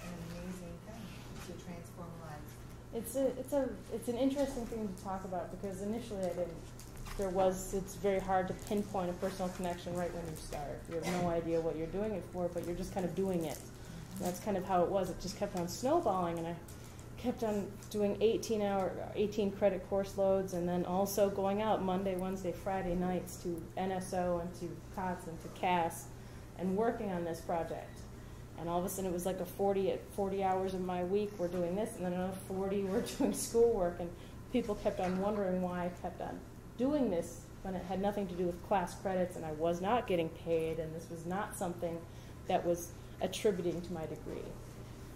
an amazing thing to transform lives. It's an interesting thing to talk about because initially it's very hard to pinpoint a personal connection right when you start. You have no idea what you're doing it for, but you're just kind of doing it. And that's kind of how it was. It just kept on snowballing, and I kept on doing 18 credit course loads, and then also going out Monday, Wednesday, Friday nights to NSO and to COTS and to CAS and working on this project. And all of a sudden it was like 40 hours of my week we're doing this, and then another 40 we're doing schoolwork, and people kept on wondering why I kept on doing this when it had nothing to do with class credits, and I was not getting paid, and this was not something that was attributing to my degree.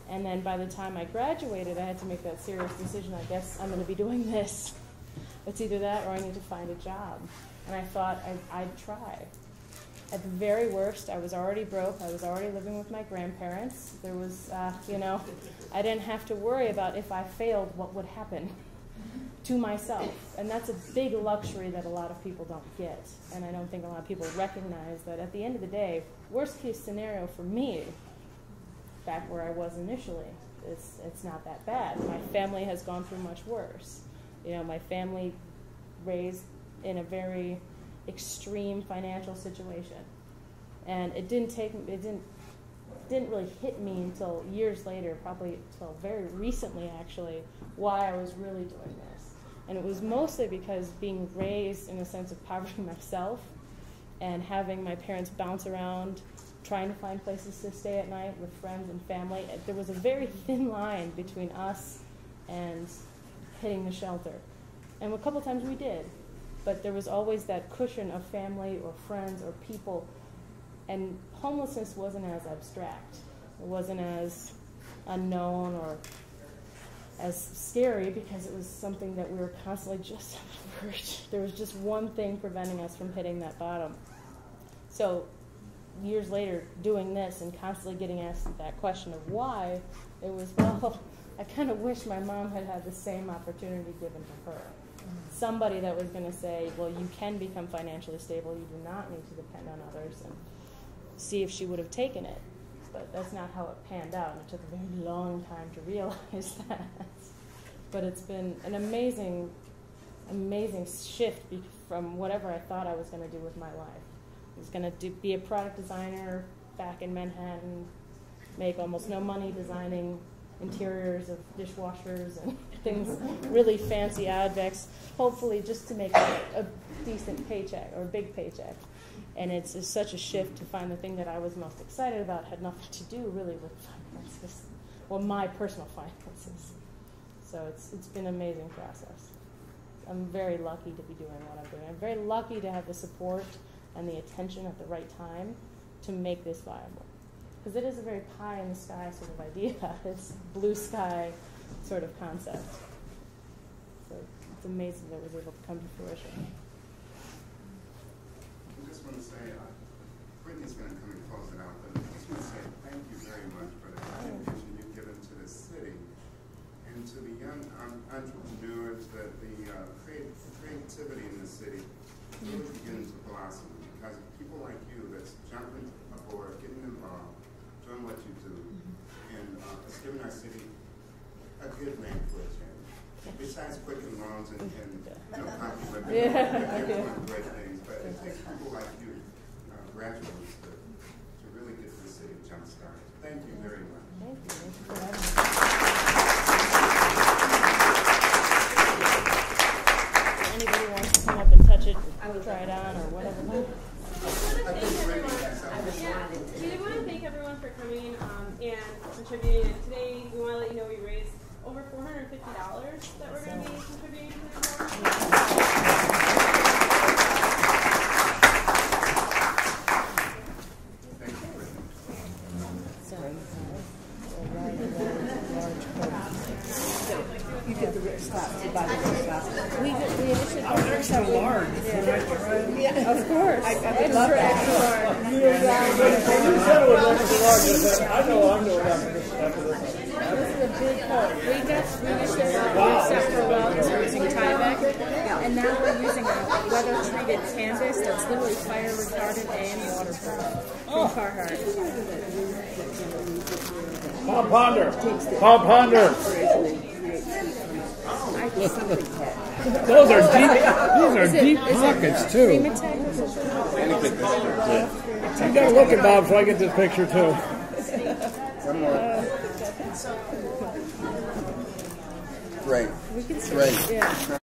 And then by the time I graduated, I had to make that serious decision. I guess I'm going to be doing this. It's either that or I need to find a job. And I thought I'd try. At the very worst, I was already broke. I was already living with my grandparents. There was, I didn't have to worry about if I failed, what would happen to myself. And that's a big luxury that a lot of people don't get. And I don't think a lot of people recognize that at the end of the day, worst case scenario for me, back where I was initially, it's not that bad. My family has gone through much worse. My family raised in a very extreme financial situation, and it didn't really hit me until years later, probably until very recently actually, why I was really doing this. And it was mostly because being raised in a sense of poverty myself and having my parents bounce around trying to find places to stay at night with friends and family, there was a very thin line between us and hitting the shelter. And a couple times we did, but there was always that cushion of family or friends or people, and homelessness wasn't as abstract. It wasn't as unknown or as scary because it was something that we were constantly just on the verge. There was just one thing preventing us from hitting that bottom. So years later, doing this and constantly getting asked that question of why, it was, well, I kind of wish my mom had had the same opportunity given to her. Somebody that was going to say, well, you can become financially stable, you do not need to depend on others, and see if she would have taken it. But that's not how it panned out, and it took a very long time to realize that. But it's been an amazing shift from whatever I thought I was going to do with my life. I was going to be a product designer back in Manhattan, make almost no money designing interiors of dishwashers and things, really fancy objects, hopefully just to make a decent paycheck or a big paycheck. And it's such a shift to find the thing that I was most excited about had nothing to do really with finances, well, my personal finances. So it's been an amazing process. I'm very lucky to be doing what I'm doing. I'm very lucky to have the support and the attention at the right time to make this viable. Because it is a very pie-in-the-sky sort of idea. It's blue sky sort of concept. So it's amazing that it was able to come to fruition. I just want to say, Brittany's going to come and close it out, but I just want to say thank you very much for the contribution you've given to the city and to the young entrepreneurs, that the creativity in the city really begins to blossom. Because people like you that's jumping aboard, getting involved, doing what you do, and it's given our city a good name for a change. Besides Quicken Loans and popular, they're doing great things, but it takes people like you, graduates, to really get the city jump-started. Thank you very much. Thank you. Thank you for having me. Anybody wants to come up and touch it, try it on, or whatever. We want to thank everyone for coming and contributing. And today, we want to let you know we raised over $450 that we're going to be contributing to the You get the rich spots, you buy the rich spots. We initially thought they're so large. yeah, of course. I love that. I know after this. This is a big part. We initially set for a while because we're using Tyvek, and now we're using a weather-treated canvas that's literally fire retardant and waterproof from Carhartt. Paul Ponder. Paul Ponder. Those are deep pockets too. You gotta look at Bob so I get this picture too. One more. Great. Great. Yeah.